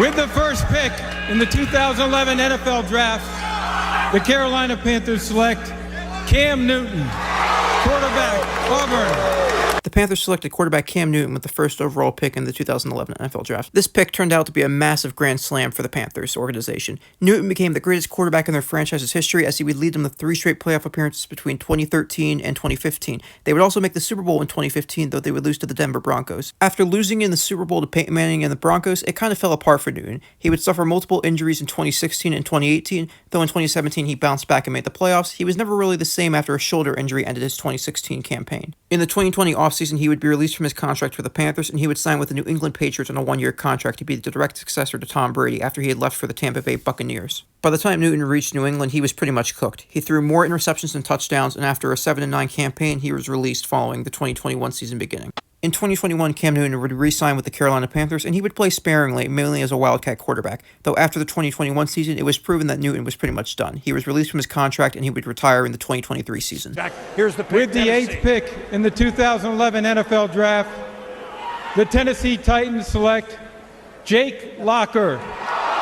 With the first pick in the 2011 NFL Draft, the Carolina Panthers select Cam Newton, quarterback, Auburn. The Panthers selected quarterback Cam Newton with the first overall pick in the 2011 NFL Draft. This pick turned out to be a massive grand slam for the Panthers organization. Newton became the greatest quarterback in their franchise's history as he would lead them to 3 straight playoff appearances between 2013 and 2015. They would also make the Super Bowl in 2015, though they would lose to the Denver Broncos. After losing in the Super Bowl to Peyton Manning and the Broncos, it kind of fell apart for Newton. He would suffer multiple injuries in 2016 and 2018, though in 2017 he bounced back and made the playoffs. He was never really the same after a shoulder injury ended his 2016 campaign. In the 2020 offseason, he would be released from his contract for the Panthers, and he would sign with the New England Patriots on a 1-year contract to be the direct successor to Tom Brady after he had left for the Tampa Bay Buccaneers. By the time Newton reached New England, he was pretty much cooked. He threw more interceptions than touchdowns, and after a 7-9 campaign, he was released following the 2021 season beginning. In 2021, Cam Newton would re-sign with the Carolina Panthers, and he would play sparingly, mainly as a Wildcat quarterback. Though after the 2021 season, it was proven that Newton was pretty much done. He was released from his contract, and he would retire in the 2023 season. Here's the pick. With the 8th pick in the 2011 NFL Draft, the Tennessee Titans select Jake Locker,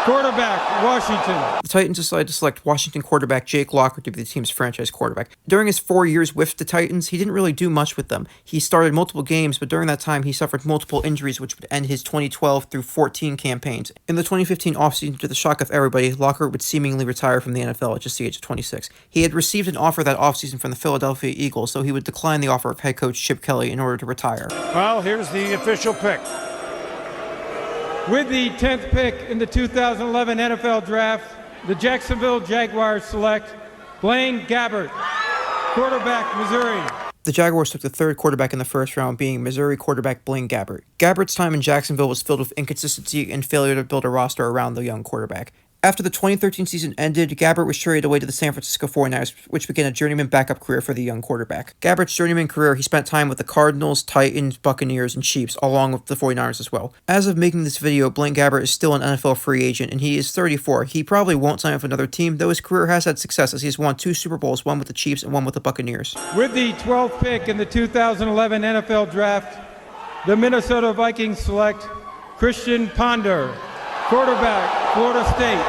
quarterback, Washington. The Titans decided to select Washington quarterback Jake Locker to be the team's franchise quarterback. During his 4 years with the Titans, he didn't really do much with them. He started multiple games, but during that time, he suffered multiple injuries, which would end his 2012 through 14 campaigns. In the 2015 offseason, to the shock of everybody, Locker would seemingly retire from the NFL at just the age of 26. He had received an offer that offseason from the Philadelphia Eagles, so he would decline the offer of head coach Chip Kelly in order to retire. Well, here's the official pick. With the 10th pick in the 2011 NFL Draft, the Jacksonville Jaguars select Blaine Gabbert, quarterback, Missouri. The Jaguars took the 3rd quarterback in the first round, being Missouri quarterback Blaine Gabbert. Gabbert's time in Jacksonville was filled with inconsistency and failure to build a roster around the young quarterback. After the 2013 season ended, Gabbert was traded away to the San Francisco 49ers, which began a journeyman backup career for the young quarterback. Gabbert's journeyman career, he spent time with the Cardinals, Titans, Buccaneers, and Chiefs, along with the 49ers as well. As of making this video, Blaine Gabbert is still an NFL free agent, and he is 34. He probably won't sign with another team, though his career has had success as he has won 2 Super Bowls, one with the Chiefs and one with the Buccaneers. With the 12th pick in the 2011 NFL Draft, the Minnesota Vikings select Christian Ponder, quarterback, Florida State.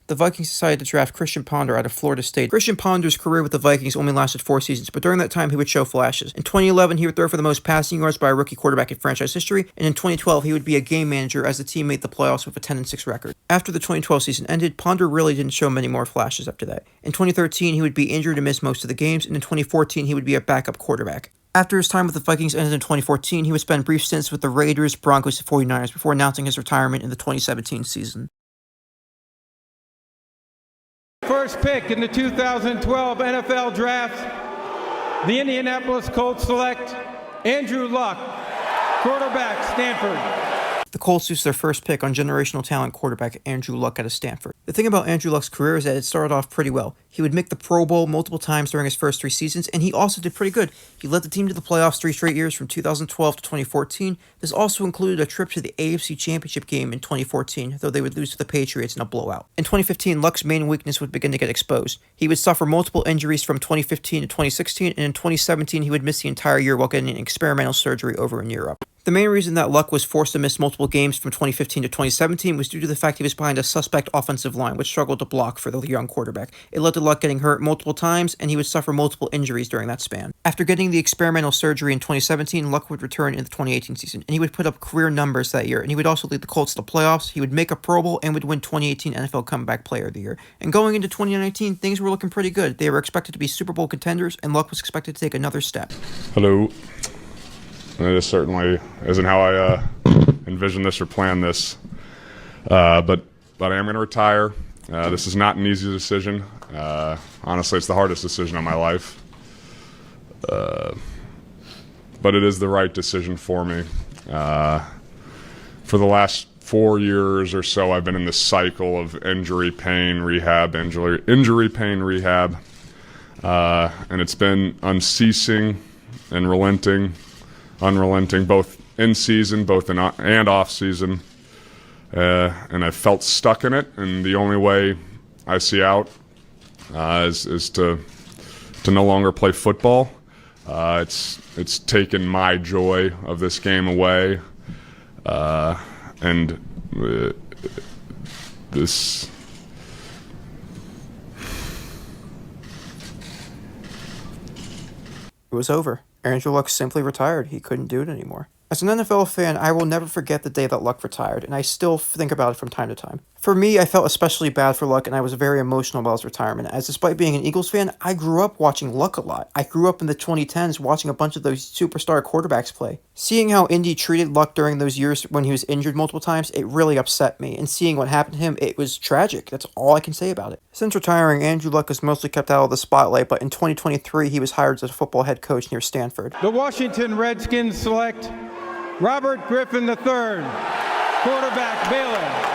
The Vikings decided to draft Christian Ponder out of Florida State. Christian Ponder's career with the Vikings only lasted 4 seasons, but during that time he would show flashes. In 2011, he would throw for the most passing yards by a rookie quarterback in franchise history, and in 2012, he would be a game manager as the team made the playoffs with a 10-6 record. After the 2012 season ended, Ponder really didn't show many more flashes after that. In 2013, he would be injured and miss most of the games, and in 2014, he would be a backup quarterback. After his time with the Vikings ended in 2014, he would spend brief stints with the Raiders, Broncos, and 49ers before announcing his retirement in the 2017 season. First pick in the 2012 NFL Draft, the Indianapolis Colts select Andrew Luck, quarterback, Stanford. The Colts used their first pick on generational talent quarterback Andrew Luck out of Stanford. The thing about Andrew Luck's career is that it started off pretty well. He would make the Pro Bowl multiple times during his first 3 seasons, and he also did pretty good. He led the team to the playoffs 3 straight years from 2012 to 2014. This also included a trip to the AFC Championship game in 2014, though they would lose to the Patriots in a blowout. In 2015, Luck's main weakness would begin to get exposed. He would suffer multiple injuries from 2015 to 2016, and in 2017, he would miss the entire year while getting experimental surgery over in Europe. The main reason that Luck was forced to miss multiple games from 2015 to 2017 was due to the fact he was behind a suspect offensive line, which struggled to block for the young quarterback. It led to Luck getting hurt multiple times, and he would suffer multiple injuries during that span. After getting the experimental surgery in 2017, Luck would return in the 2018 season, and he would put up career numbers that year, and he would also lead the Colts to the playoffs. He would make a Pro Bowl and would win 2018 NFL Comeback Player of the Year. And going into 2019, things were looking pretty good. They were expected to be Super Bowl contenders, and Luck was expected to take another step. Hello. This certainly isn't how I envisioned this or planned this, but I am going to retire. This is not an easy decision. Honestly, it's the hardest decision of my life, but it is the right decision for me. For the last 4 years or so, I've been in this cycle of injury, pain, rehab, injury, pain, rehab, and it's been unceasing and unrelenting, both in season, and off season, and I felt stuck in it. And the only way I see out is to no longer play football. It's taken my joy of this game away, and this. It was over. Andrew Luck simply retired. He couldn't do it anymore. As an NFL fan, I will never forget the day that Luck retired, and I still think about it from time to time. For me, I felt especially bad for Luck, and I was very emotional about his retirement, as despite being an Eagles fan, I grew up watching Luck a lot. I grew up in the 2010s watching a bunch of those superstar quarterbacks play. Seeing how Indy treated Luck during those years when he was injured multiple times, it really upset me, and seeing what happened to him, it was tragic. That's all I can say about it. Since retiring, Andrew Luck is mostly kept out of the spotlight, but in 2023, he was hired as a football head coach near Stanford. The Washington Redskins select Robert Griffin III, quarterback, Baylor.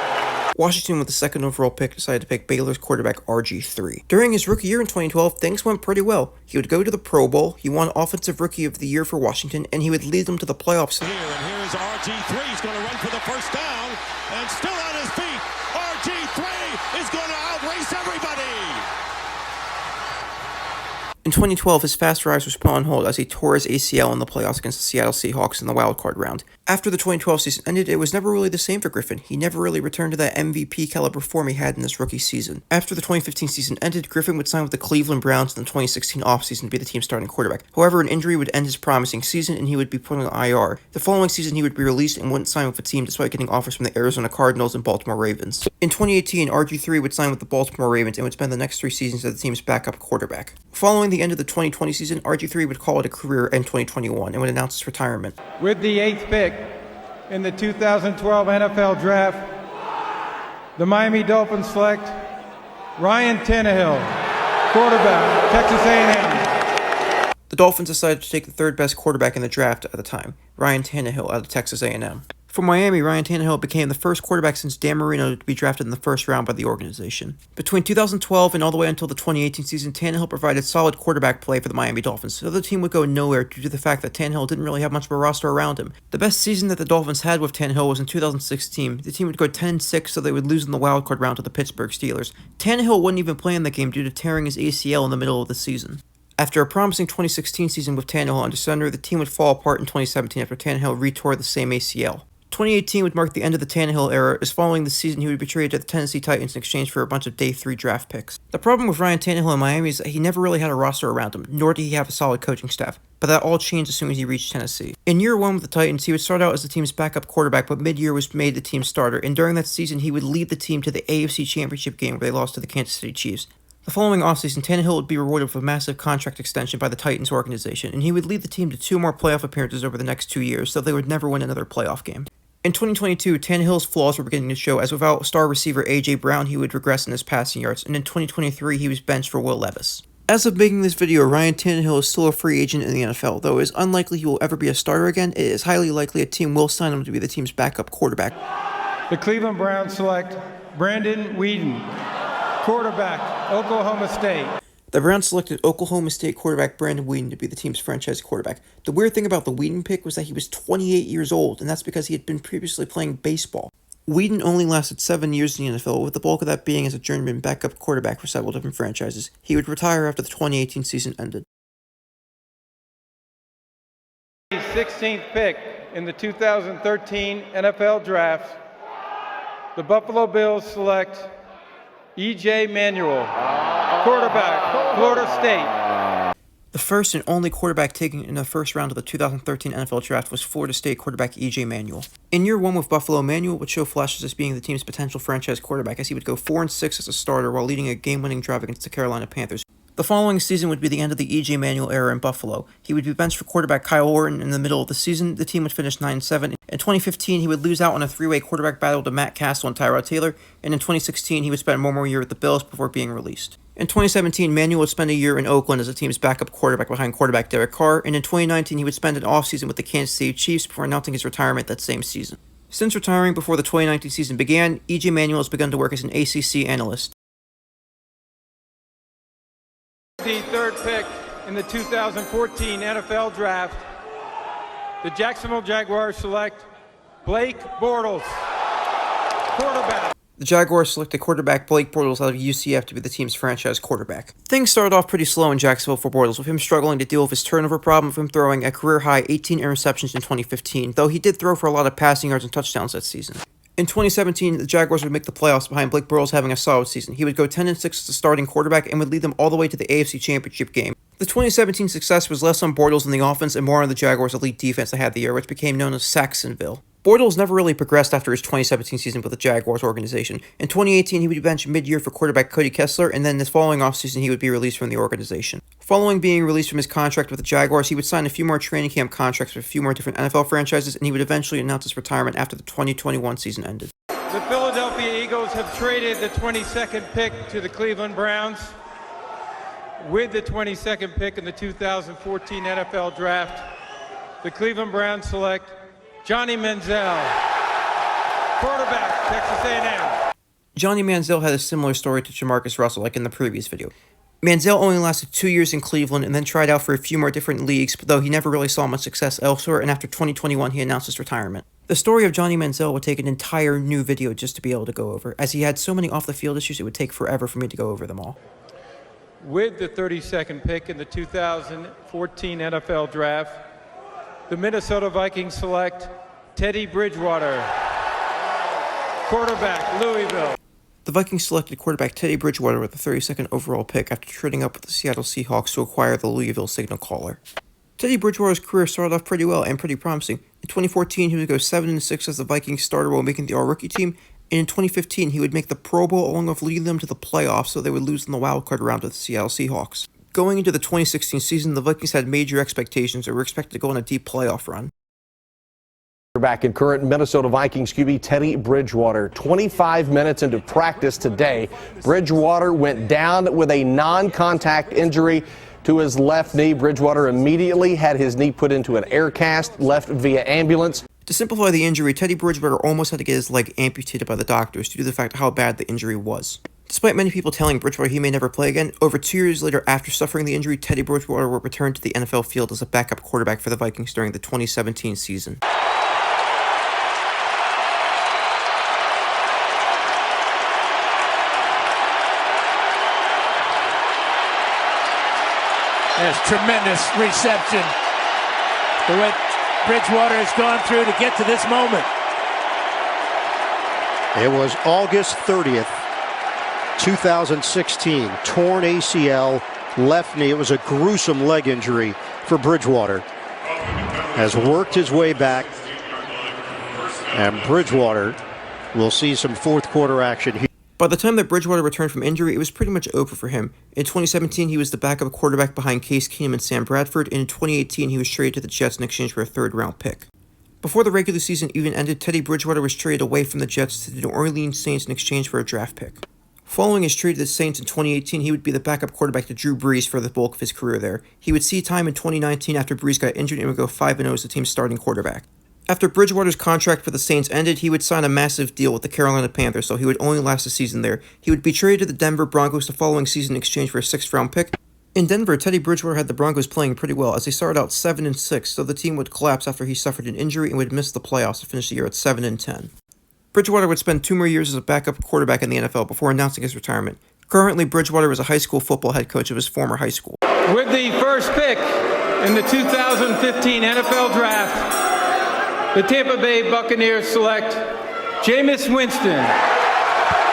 Washington, with the second overall pick, decided to pick Baylor's quarterback RG3. During his rookie year in 2012, things went pretty well. He would go to the Pro Bowl, he won Offensive Rookie of the Year for Washington, and he would lead them to the playoffs. Here is RG3. He's going to run for the first down, and still on his feet. RG3 is going to outrace everybody. In 2012, his fast rise was put on hold as he tore his ACL in the playoffs against the Seattle Seahawks in the wildcard round. After the 2012 season ended, it was never really the same for Griffin. He never really returned to that MVP caliber form he had in his rookie season. After the 2015 season ended, Griffin would sign with the Cleveland Browns in the 2016 offseason to be the team's starting quarterback. However, an injury would end his promising season and he would be put on IR. The following season, he would be released and wouldn't sign with the team despite getting offers from the Arizona Cardinals and Baltimore Ravens. In 2018, RG3 would sign with the Baltimore Ravens and would spend the next 3 seasons as the team's backup quarterback. Following the end of the 2020 season, RG3 would call it a career in 2021 and would announce his retirement. With the 8th pick in the 2012 NFL Draft, the Miami Dolphins select Ryan Tannehill, quarterback, Texas A&M. The Dolphins decided to take the third best quarterback in the draft at the time, Ryan Tannehill out of Texas A&M. For Miami, Ryan Tannehill became the first quarterback since Dan Marino to be drafted in the first round by the organization. Between 2012 and all the way until the 2018 season, Tannehill provided solid quarterback play for the Miami Dolphins, so the team would go nowhere due to the fact that Tannehill didn't really have much of a roster around him. The best season that the Dolphins had with Tannehill was in 2016. The team would go 10-6, so they would lose in the wildcard round to the Pittsburgh Steelers. Tannehill wouldn't even play in the game due to tearing his ACL in the middle of the season. After a promising 2016 season with Tannehill under center, the team would fall apart in 2017 after Tannehill retore the same ACL. 2018 would mark the end of the Tannehill era, as following the season he would be traded to the Tennessee Titans in exchange for a bunch of day 3 draft picks. The problem with Ryan Tannehill in Miami is that he never really had a roster around him, nor did he have a solid coaching staff. But that all changed as soon as he reached Tennessee. In year 1 with the Titans, he would start out as the team's backup quarterback, but mid-year was made the team's starter, and during that season he would lead the team to the AFC Championship game where they lost to the Kansas City Chiefs. The following offseason, Tannehill would be rewarded with a massive contract extension by the Titans organization, and he would lead the team to 2 more playoff appearances over the next 2 years, so they would never win another playoff game. In 2022, Tannehill's flaws were beginning to show, as without star receiver A.J. Brown, he would regress in his passing yards, and in 2023, he was benched for Will Levis. As of making this video, Ryan Tannehill is still a free agent in the NFL, though it is unlikely he will ever be a starter again. It is highly likely a team will sign him to be the team's backup quarterback. The Cleveland Browns select Brandon Weeden, quarterback, Oklahoma State. The Browns selected Oklahoma State quarterback Brandon Weeden to be the team's franchise quarterback. The weird thing about the Weeden pick was that he was 28 years old, and that's because he had been previously playing baseball. Weeden only lasted 7 years in the NFL, with the bulk of that being as a journeyman backup quarterback for several different franchises. He would retire after the 2018 season ended. The 16th pick in the 2013 NFL Draft, the Buffalo Bills select E.J. Manuel, quarterback, Florida State. The first and only quarterback taken in the first round of the 2013 NFL Draft was Florida State quarterback E.J. Manuel. In year 1 with Buffalo, Manuel would show flashes as being the team's potential franchise quarterback, as he would go 4-6 as a starter while leading a game-winning drive against the Carolina Panthers. The following season would be the end of the E.J. Manuel era in Buffalo. He would be benched for quarterback Kyle Orton in the middle of the season. The team would finish 9-7. In 2015, he would lose out on a 3-way quarterback battle to Matt Castle and Tyrod Taylor, and in 2016, he would spend one more year with the Bills before being released. In 2017, Manuel would spend a year in Oakland as the team's backup quarterback behind quarterback Derek Carr, and in 2019, he would spend an offseason with the Kansas City Chiefs before announcing his retirement that same season. Since retiring before the 2019 season began, E.J. Manuel has begun to work as an ACC analyst. The 3rd pick in the 2014 NFL Draft, the Jacksonville Jaguars select Blake Bortles, quarterback. The Jaguars selected quarterback Blake Bortles out of UCF to be the team's franchise quarterback. Things started off pretty slow in Jacksonville for Bortles, with him struggling to deal with his turnover problem, with him throwing a career-high 18 interceptions in 2015, though he did throw for a lot of passing yards and touchdowns that season. In 2017, the Jaguars would make the playoffs behind Blake Bortles having a solid season. He would go 10-6 as a starting quarterback and would lead them all the way to the AFC Championship game. The 2017 success was less on Bortles in the offense and more on the Jaguars' elite defense they had the year, which became known as Saxonville. Bortles never really progressed after his 2017 season with the Jaguars organization. In 2018, he would be benched mid-year for quarterback Cody Kessler, and then this following offseason, he would be released from the organization. Following being released from his contract with the Jaguars, he would sign a few more training camp contracts with a few more different NFL franchises, and he would eventually announce his retirement after the 2021 season ended. The Philadelphia Eagles have traded the 22nd pick to the Cleveland Browns. With the 22nd pick in the 2014 NFL Draft, the Cleveland Browns select Johnny Manziel, quarterback, Texas A&M. Johnny Manziel had a similar story to Jamarcus Russell like in the previous video. Manziel only lasted 2 years in Cleveland and then tried out for a few more different leagues, though he never really saw much success elsewhere, and after 2021 he announced his retirement. The story of Johnny Manziel would take an entire new video just to be able to go over, as he had so many off-the-field issues it would take forever for me to go over them all. With the 32nd pick in the 2014 NFL Draft, the Minnesota Vikings select Teddy Bridgewater, quarterback, Louisville. The Vikings selected quarterback Teddy Bridgewater with the 32nd overall pick after trading up with the Seattle Seahawks to acquire the Louisville signal caller. Teddy Bridgewater's career started off pretty well and pretty promising. In 2014, he would go 7-6 as the Vikings starter while making the All-Rookie team, and in 2015, he would make the Pro Bowl along with leading them to the playoffs, so they would lose in the wildcard round to the Seattle Seahawks. Going into the 2016 season, the Vikings had major expectations and were expected to go on a deep playoff run. Back in current Minnesota Vikings QB Teddy Bridgewater. 25 minutes into practice today, Bridgewater went down with a non-contact injury to his left knee. Bridgewater immediately had his knee put into an air cast, left via ambulance. To simplify the injury, Teddy Bridgewater almost had to get his leg amputated by the doctors due to the fact of how bad the injury was. Despite many people telling Bridgewater he may never play again, over 2 years later after suffering the injury, Teddy Bridgewater will return to the NFL field as a backup quarterback for the Vikings during the 2017 season. There's tremendous reception for what Bridgewater has gone through to get to this moment. It was August 30th, 2016. Torn ACL, left knee. It was a gruesome leg injury for Bridgewater. Has worked his way back, and Bridgewater will see some fourth quarter action here. By the time that Bridgewater returned from injury, it was pretty much over for him. In 2017, he was the backup quarterback behind Case Keenum and Sam Bradford, and in 2018, he was traded to the Jets in exchange for a third-round pick. Before the regular season even ended, Teddy Bridgewater was traded away from the Jets to the New Orleans Saints in exchange for a draft pick. Following his trade to the Saints in 2018, he would be the backup quarterback to Drew Brees for the bulk of his career there. He would see time in 2019 after Brees got injured and would go 5-0 as the team's starting quarterback. After Bridgewater's contract with the Saints ended, he would sign a massive deal with the Carolina Panthers, so he would only last a season there. He would be traded to the Denver Broncos the following season in exchange for a 6th-round pick. In Denver, Teddy Bridgewater had the Broncos playing pretty well, as they started out 7-6, so the team would collapse after he suffered an injury and would miss the playoffs to finish the year at 7-10. Bridgewater would spend 2 more years as a backup quarterback in the NFL before announcing his retirement. Currently, Bridgewater is a high school football head coach of his former high school. With the first pick in the 2015 NFL Draft, the Tampa Bay Buccaneers select Jamus Winston,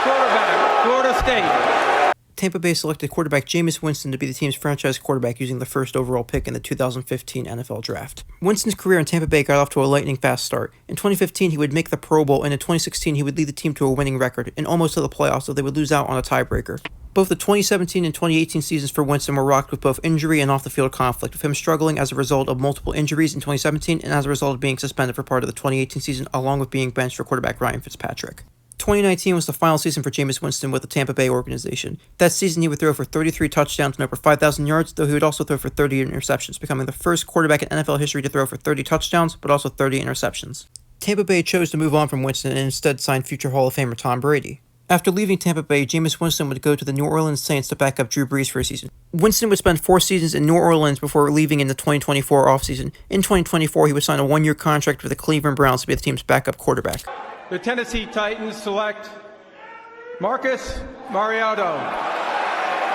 quarterback, Florida State. Tampa Bay selected quarterback Jamus Winston to be the team's franchise quarterback using the first overall pick in the 2015 NFL Draft. Winston's career in Tampa Bay got off to a lightning-fast start. In 2015, he would make the Pro Bowl, and in 2016, he would lead the team to a winning record, and almost to the playoffs, though they would lose out on a tiebreaker. Both the 2017 and 2018 seasons for Winston were rocked with both injury and off-the-field conflict, with him struggling as a result of multiple injuries in 2017 and as a result of being suspended for part of the 2018 season, along with being benched for quarterback Ryan Fitzpatrick. 2019 was the final season for Jamus Winston with the Tampa Bay organization. That season, he would throw for 33 touchdowns and over 5,000 yards, though he would also throw for 30 interceptions, becoming the first quarterback in NFL history to throw for 30 touchdowns, but also 30 interceptions. Tampa Bay chose to move on from Winston and instead signed future Hall of Famer Tom Brady. After leaving Tampa Bay, Jamus Winston would go to the New Orleans Saints to back up Drew Brees for a season. Winston would spend 4 seasons in New Orleans before leaving in the 2024 offseason. In 2024, he would sign a 1-year contract with the Cleveland Browns to be the team's backup quarterback. The Tennessee Titans select Marcus Mariota,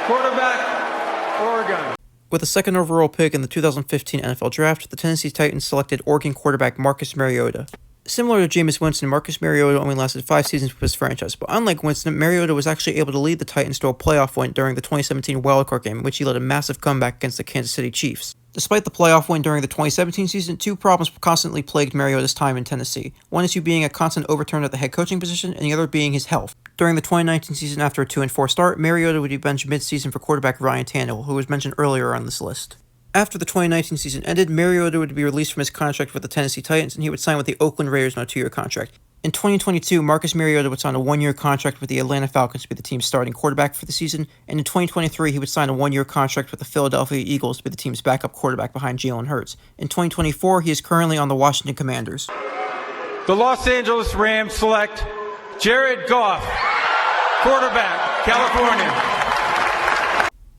quarterback, Oregon. With the 2nd overall pick in the 2015 NFL Draft, the Tennessee Titans selected Oregon quarterback Marcus Mariota. Similar to Jamus Winston, Marcus Mariota only lasted 5 seasons with his franchise, but unlike Winston, Mariota was actually able to lead the Titans to a playoff win during the 2017 wildcard game, in which he led a massive comeback against the Kansas City Chiefs. Despite the playoff win during the 2017 season, 2 problems constantly plagued Mariota's time in Tennessee. One issue being a constant overturn at the head coaching position, and the other being his health. During the 2019 season, after a 2-4 start, Mariota would be benched mid-season for quarterback Ryan Tannehill, who was mentioned earlier on this list. After the 2019 season ended, Mariota would be released from his contract with the Tennessee Titans, and he would sign with the Oakland Raiders on a 2-year contract. In 2022, Marcus Mariota would sign a 1-year contract with the Atlanta Falcons to be the team's starting quarterback for the season, and in 2023, he would sign a 1-year contract with the Philadelphia Eagles to be the team's backup quarterback behind Jalen Hurts. In 2024, he is currently on the Washington Commanders. The Los Angeles Rams select Jared Goff, quarterback, California.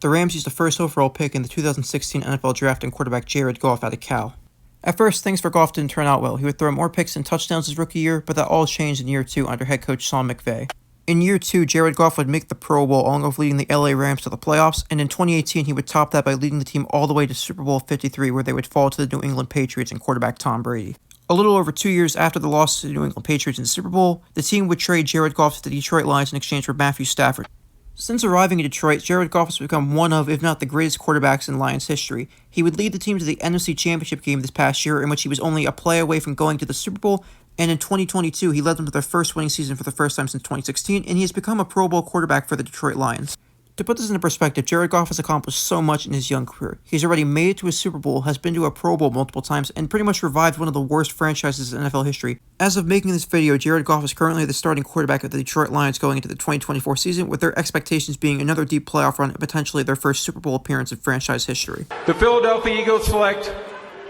The Rams used the first overall pick in the 2016 NFL Draft and quarterback Jared Goff out of Cal. At first, things for Goff didn't turn out well. He would throw more picks and touchdowns his rookie year, but that all changed in year 2 under head coach Sean McVay. In year 2, Jared Goff would make the Pro Bowl along with leading the LA Rams to the playoffs, and in 2018 he would top that by leading the team all the way to Super Bowl 53, where they would fall to the New England Patriots and quarterback Tom Brady. A little over 2 years after the loss to the New England Patriots in the Super Bowl, the team would trade Jared Goff to the Detroit Lions in exchange for Matthew Stafford. Since arriving in Detroit, Jared Goff has become one of, if not the greatest quarterbacks in Lions history. He would lead the team to the NFC Championship game this past year, in which he was only a play away from going to the Super Bowl, and in 2022, he led them to their first winning season for the first time since 2016, and he has become a Pro Bowl quarterback for the Detroit Lions. To put this into perspective, Jared Goff has accomplished so much in his young career. He's already made it to a Super Bowl, has been to a Pro Bowl multiple times, and pretty much revived one of the worst franchises in NFL history. As of making this video, Jared Goff is currently the starting quarterback of the Detroit Lions going into the 2024 season, with their expectations being another deep playoff run and potentially their first Super Bowl appearance in franchise history. The Philadelphia Eagles select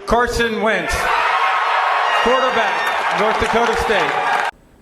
Carson Wentz, quarterback, North Dakota State.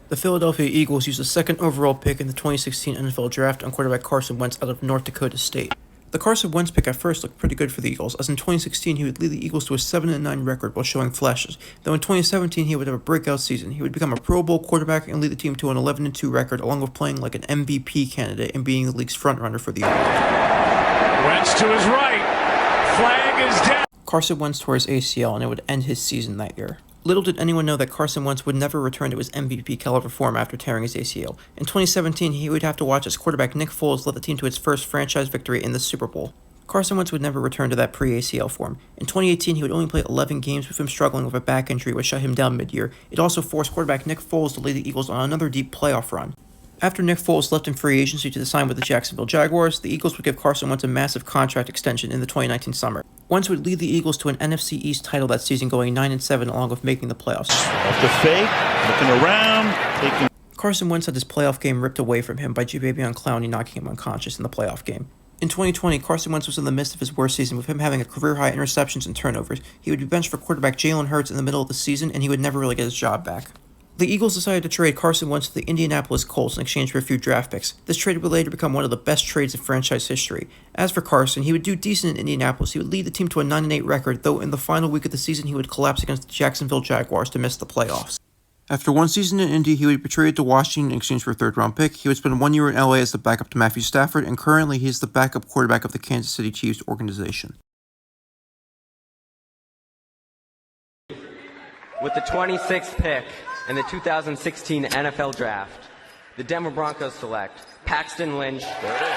The Philadelphia Eagles used the second overall pick in the 2016 NFL Draft on quarterback Carson Wentz out of North Dakota State. The Carson Wentz pick at first looked pretty good for the Eagles, as in 2016 he would lead the Eagles to a 7-9 record while showing flashes, though in 2017 he would have a breakout season. He would become a Pro Bowl quarterback and lead the team to an 11-2 record, along with playing like an MVP candidate and being the league's frontrunner for the award. Wentz to his right. Flag is down. Carson Wentz tore his ACL, and it would end his season that year. Little did anyone know that Carson Wentz would never return to his MVP caliber form after tearing his ACL. In 2017, he would have to watch as quarterback Nick Foles led the team to its first franchise victory in the Super Bowl. Carson Wentz would never return to that pre-ACL form. In 2018, he would only play 11 games with him struggling with a back injury which shut him down mid-year. It also forced quarterback Nick Foles to lead the Eagles on another deep playoff run. After Nick Foles left in free agency to sign with the Jacksonville Jaguars, the Eagles would give Carson Wentz a massive contract extension in the 2019 summer. Wentz would lead the Eagles to an NFC East title that season, going 9-7 along with making the playoffs. Off the fake, looking around, taking. Carson Wentz had his playoff game ripped away from him by Jadeveon Clowney knocking him unconscious in the playoff game. In 2020, Carson Wentz was in the midst of his worst season, with him having a career-high interceptions and turnovers. He would be benched for quarterback Jalen Hurts in the middle of the season, and he would never really get his job back. The Eagles decided to trade Carson Wentz to the Indianapolis Colts in exchange for a few draft picks. This trade would later become one of the best trades in franchise history. As for Carson, he would do decent in Indianapolis. He would lead the team to a 9-8 record, though in the final week of the season he would collapse against the Jacksonville Jaguars to miss the playoffs. After one season in Indy, he would be traded to Washington in exchange for a third-round pick. He would spend 1 year in LA as the backup to Matthew Stafford, and currently he is the backup quarterback of the Kansas City Chiefs organization. With the 26th pick in the 2016 NFL Draft, the Denver Broncos select Paxton Lynch,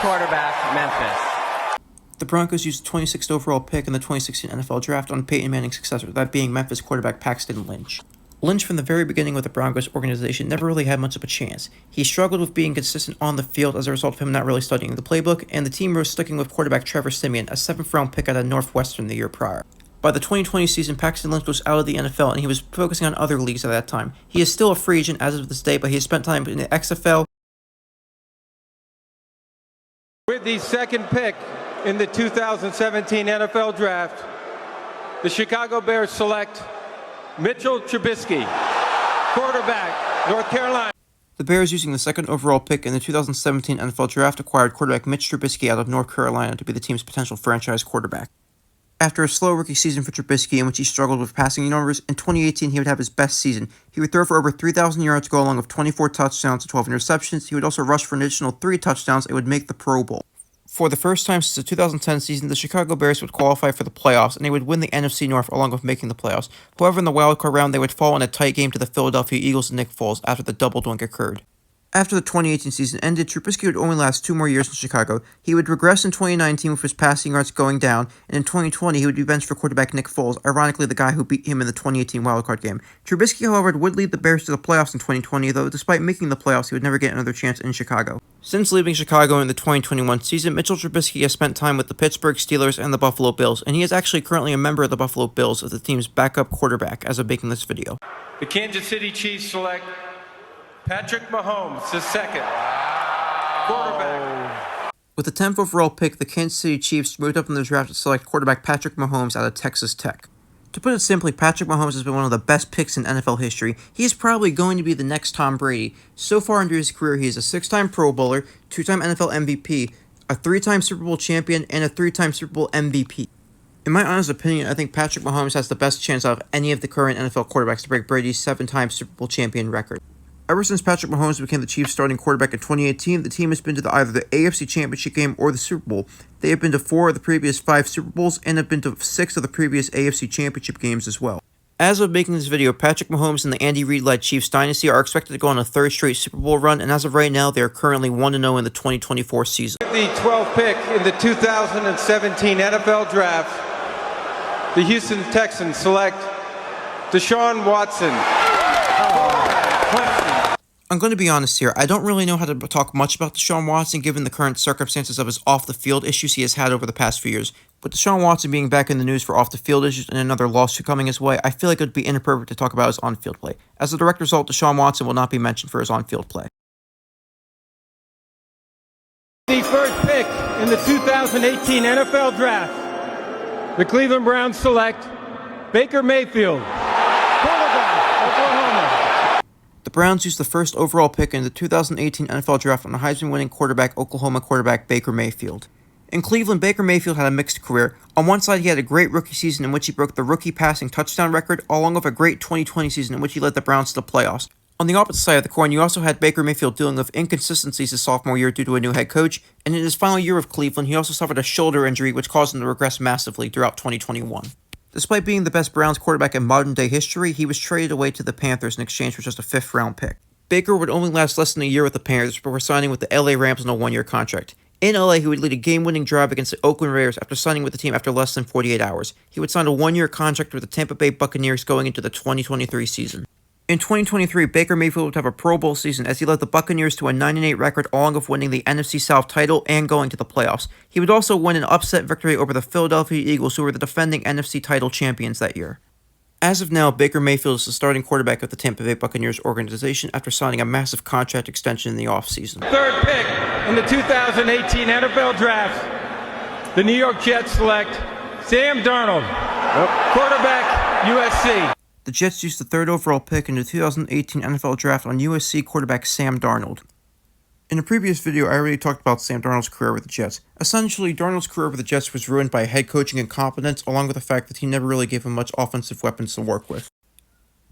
quarterback, Memphis. The Broncos used the 26th overall pick in the 2016 NFL Draft on Peyton Manning's successor, that being Memphis quarterback Paxton Lynch. Lynch, from the very beginning with the Broncos organization, never really had much of a chance. He struggled with being consistent on the field as a result of him not really studying the playbook, and the team was sticking with quarterback Trevor Siemian, a 7th-round pick out of Northwestern the year prior. By the 2020 season, Paxton Lynch was out of the NFL, and he was focusing on other leagues at that time. He is still a free agent as of this day, but he has spent time in the XFL. With the second pick in the 2017 NFL Draft, the Chicago Bears select Mitchell Trubisky, quarterback, North Carolina. The Bears, using the second overall pick in the 2017 NFL Draft, acquired quarterback Mitch Trubisky out of North Carolina to be the team's potential franchise quarterback. After a slow rookie season for Trubisky, in which he struggled with passing numbers, in 2018 he would have his best season. He would throw for over 3,000 yards, go along with 24 touchdowns and 12 interceptions. He would also rush for an additional 3 touchdowns and would make the Pro Bowl. For the first time since the 2010 season, the Chicago Bears would qualify for the playoffs, and they would win the NFC North along with making the playoffs. However, in the wildcard round, they would fall in a tight game to the Philadelphia Eagles and Nick Foles after the double doink occurred. After the 2018 season ended, Trubisky would only last 2 more years in Chicago. He would regress in 2019 with his passing yards going down, and in 2020 he would be benched for quarterback Nick Foles, ironically the guy who beat him in the 2018 wildcard game. Trubisky, however, would lead the Bears to the playoffs in 2020, though despite making the playoffs, he would never get another chance in Chicago. Since leaving Chicago in the 2021 season, Mitchell Trubisky has spent time with the Pittsburgh Steelers and the Buffalo Bills, and he is actually currently a member of the Buffalo Bills as the team's backup quarterback as of making this video. The Kansas City Chiefs select Patrick Mahomes, the second quarterback. With the 10th overall pick, the Kansas City Chiefs moved up in the draft to select quarterback Patrick Mahomes out of Texas Tech. To put it simply, Patrick Mahomes has been one of the best picks in NFL history. He is probably going to be the next Tom Brady. So far into his career, he is a 6-time Pro Bowler, 2-time NFL MVP, a 3-time Super Bowl champion, and a 3-time Super Bowl MVP. In my honest opinion, I think Patrick Mahomes has the best chance out of any of the current NFL quarterbacks to break Brady's 7-time Super Bowl champion record. Ever since Patrick Mahomes became the Chiefs' starting quarterback in 2018, the team has been to either the AFC Championship game or the Super Bowl. They have been to 4 of the previous 5 Super Bowls and have been to 6 of the previous AFC Championship games as well. As of making this video, Patrick Mahomes and the Andy Reid-led Chiefs dynasty are expected to go on a 3rd straight Super Bowl run, and as of right now, they are currently 1-0 in the 2024 season. The 12th pick in the 2017 NFL Draft, the Houston Texans select Deshaun Watson. I'm going to be honest here, I don't really know how to talk much about Deshaun Watson given the current circumstances of his off-the-field issues he has had over the past few years. With Deshaun Watson being back in the news for off-the-field issues and another lawsuit coming his way, I feel like it would be inappropriate to talk about his on-field play. As a direct result, Deshaun Watson will not be mentioned for his on-field play. The first pick in the 2018 NFL Draft, the Cleveland Browns select Baker Mayfield, quarterback, Oklahoma. The Browns used the first overall pick in the 2018 NFL Draft on the Heisman-winning quarterback, Oklahoma quarterback Baker Mayfield. In Cleveland, Baker Mayfield had a mixed career. On one side, he had a great rookie season in which he broke the rookie passing touchdown record, along with a great 2020 season in which he led the Browns to the playoffs. On the opposite side of the coin, you also had Baker Mayfield dealing with inconsistencies his sophomore year due to a new head coach, and in his final year of Cleveland, he also suffered a shoulder injury which caused him to regress massively throughout 2021. Despite being the best Browns quarterback in modern-day history, he was traded away to the Panthers in exchange for just a 5th-round pick. Baker would only last less than a year with the Panthers before signing with the LA Rams on a 1-year contract. In LA, he would lead a game-winning drive against the Oakland Raiders after signing with the team after less than 48 hours. He would sign a 1-year contract with the Tampa Bay Buccaneers going into the 2023 season. In 2023, Baker Mayfield would have a Pro Bowl season as he led the Buccaneers to a 9-8 record along with winning the NFC South title and going to the playoffs. He would also win an upset victory over the Philadelphia Eagles, who were the defending NFC title champions that year. As of now, Baker Mayfield is the starting quarterback of the Tampa Bay Buccaneers organization after signing a massive contract extension in the offseason. Third pick in the 2018 NFL Draft, the New York Jets select Sam Darnold, quarterback, USC. The Jets used the 3rd overall pick in the 2018 NFL Draft on USC quarterback Sam Darnold. In a previous video, I already talked about Sam Darnold's career with the Jets. Essentially, Darnold's career with the Jets was ruined by head coaching incompetence, along with the fact that he never really gave him much offensive weapons to work with.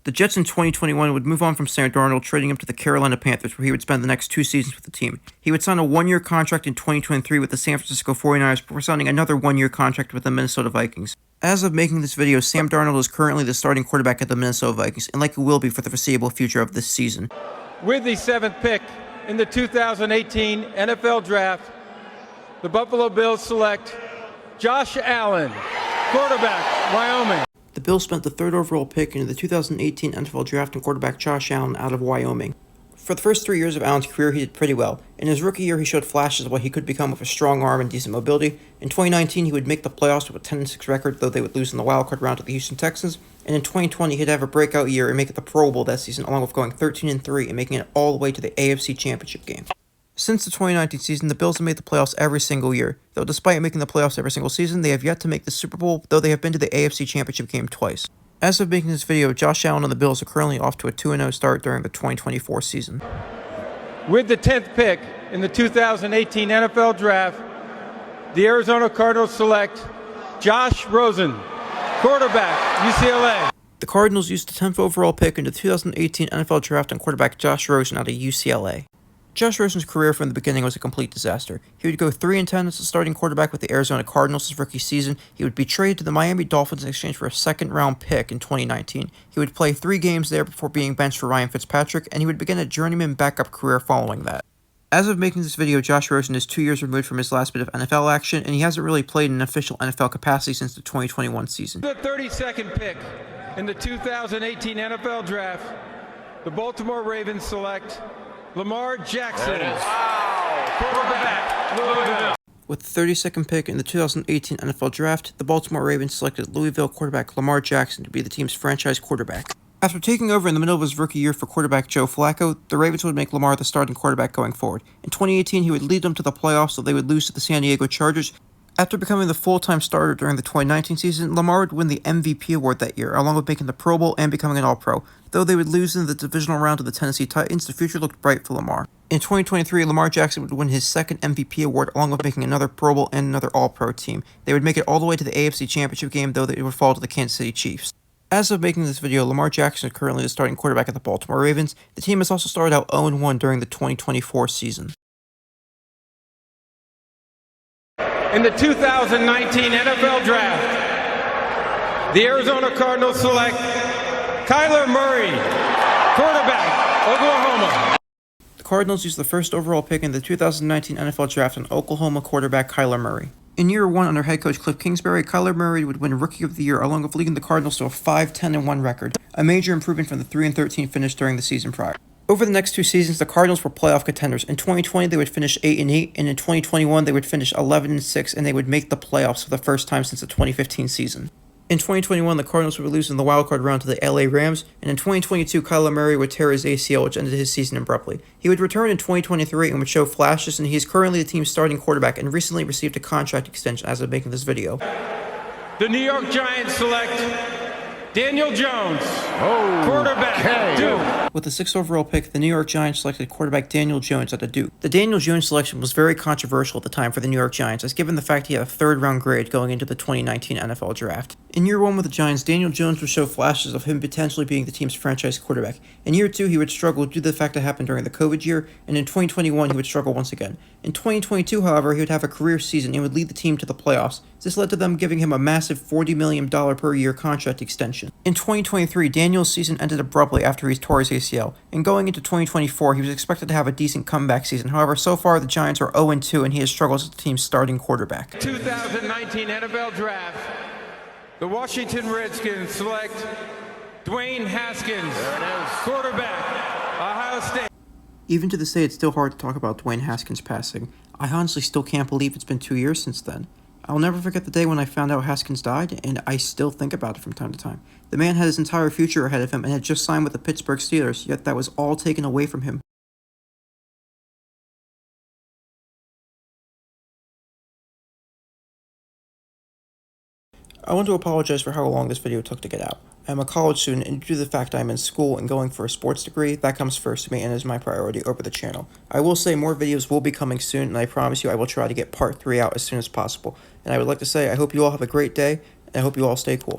The Jets in 2021 would move on from Sam Darnold, trading him to the Carolina Panthers, where he would spend the next 2 seasons with the team. He would sign a 1-year contract in 2023 with the San Francisco 49ers before signing another 1-year contract with the Minnesota Vikings. As of making this video, Sam Darnold is currently the starting quarterback of the Minnesota Vikings, and likely will be for the foreseeable future of this season. With the 7th pick in the 2018 NFL Draft, the Buffalo Bills select Josh Allen, quarterback, Wyoming. The Bills spent the 3rd overall pick in the 2018 NFL Draft on quarterback Josh Allen out of Wyoming. For the first 3 years of Allen's career, he did pretty well. In his rookie year, he showed flashes of what he could become with a strong arm and decent mobility. In 2019, he would make the playoffs with a 10-6 record, though they would lose in the wildcard round to the Houston Texans. And in 2020, he'd have a breakout year and make it the Pro Bowl that season, along with going 13-3 and making it all the way to the AFC Championship game. Since the 2019 season, the Bills have made the playoffs every single year. Though despite making the playoffs every single season, they have yet to make the Super Bowl, though they have been to the AFC Championship game twice. As of making this video, Josh Allen and the Bills are currently off to a 2-0 start during the 2024 season. With the 10th pick in the 2018 NFL Draft, the Arizona Cardinals select Josh Rosen, quarterback, UCLA. The Cardinals used the 10th overall pick in the 2018 NFL Draft on quarterback Josh Rosen out of UCLA. Josh Rosen's career from the beginning was a complete disaster. He would go 3-10 as a starting quarterback with the Arizona Cardinals his rookie season. He would be traded to the Miami Dolphins in exchange for a second-round pick in 2019. He would play 3 games there before being benched for Ryan Fitzpatrick, and he would begin a journeyman backup career following that. As of making this video, Josh Rosen is 2 years removed from his last bit of NFL action, and he hasn't really played in an official NFL capacity since the 2021 season. The 32nd pick in the 2018 NFL Draft, the Baltimore Ravens select Lamar Jackson, quarterback, Louisville. With the 32nd pick in the 2018 NFL Draft, the Baltimore Ravens selected Louisville quarterback Lamar Jackson to be the team's franchise quarterback. After taking over in the middle of his rookie year for quarterback Joe Flacco, the Ravens would make Lamar the starting quarterback going forward. In 2018, he would lead them to the playoffs, so they would lose to the San Diego Chargers. After becoming the full-time starter during the 2019 season, Lamar would win the MVP award that year, along with making the Pro Bowl and becoming an All-Pro. Though they would lose in the divisional round to the Tennessee Titans, the future looked bright for Lamar. In 2023, Lamar Jackson would win his second MVP award, along with making another Pro Bowl and another All-Pro team. They would make it all the way to the AFC Championship game, though they would fall to the Kansas City Chiefs. As of making this video, Lamar Jackson is currently the starting quarterback of the Baltimore Ravens. The team has also started out 0-1 during the 2024 season. In the 2019 NFL Draft, the Arizona Cardinals select Kyler Murray, quarterback, Oklahoma. The Cardinals used the first overall pick in the 2019 NFL Draft on Oklahoma quarterback Kyler Murray. In year 1 under head coach Cliff Kingsbury, Kyler Murray would win Rookie of the Year, along with leading the Cardinals to a 5-10-1 record, a major improvement from the 3-13 finish during the season prior. Over the next 2 seasons, the Cardinals were playoff contenders. In 2020, they would finish 8-8, and in 2021, they would finish 11-6, and they would make the playoffs for the first time since the 2015 season. In 2021, the Cardinals would lose in the wildcard round to the LA Rams, and in 2022, Kyler Murray would tear his ACL, which ended his season abruptly. He would return in 2023 and would show flashes, and he is currently the team's starting quarterback and recently received a contract extension as of making this video. The New York Giants select Daniel Jones, quarterback, Duke. With the 6th overall pick, the New York Giants selected quarterback Daniel Jones out of Duke. The Daniel Jones selection was very controversial at the time for the New York Giants, as given the fact he had a 3rd-round grade going into the 2019 NFL Draft. In year 1 with the Giants, Daniel Jones would show flashes of him potentially being the team's franchise quarterback. In year 2, he would struggle due to the fact that happened during the COVID year, and in 2021, he would struggle once again. In 2022, however, he would have a career season and would lead the team to the playoffs. This led to them giving him a massive $40 million per year contract extension. In 2023, Daniel's season ended abruptly after he tore his ACL, and going into 2024, he was expected to have a decent comeback season. However, so far the Giants are 0-2, and he has struggled as the team's starting quarterback. 2019 NFL Draft, the Washington Redskins select Dwayne Haskins, quarterback, Ohio State. Even to this day, it's still hard to talk about Dwayne Haskins passing. I honestly still can't believe it's been 2 years since then. I'll never forget the day when I found out Haskins died, and I still think about it from time to time. The man had his entire future ahead of him and had just signed with the Pittsburgh Steelers, yet that was all taken away from him. I want to apologize for how long this video took to get out. I am a college student, and due to the fact I am in school and going for a sports degree, that comes first to me and is my priority over the channel. I will say more videos will be coming soon, and I promise you I will try to get part 3 out as soon as possible. And I would like to say I hope you all have a great day, and I hope you all stay cool.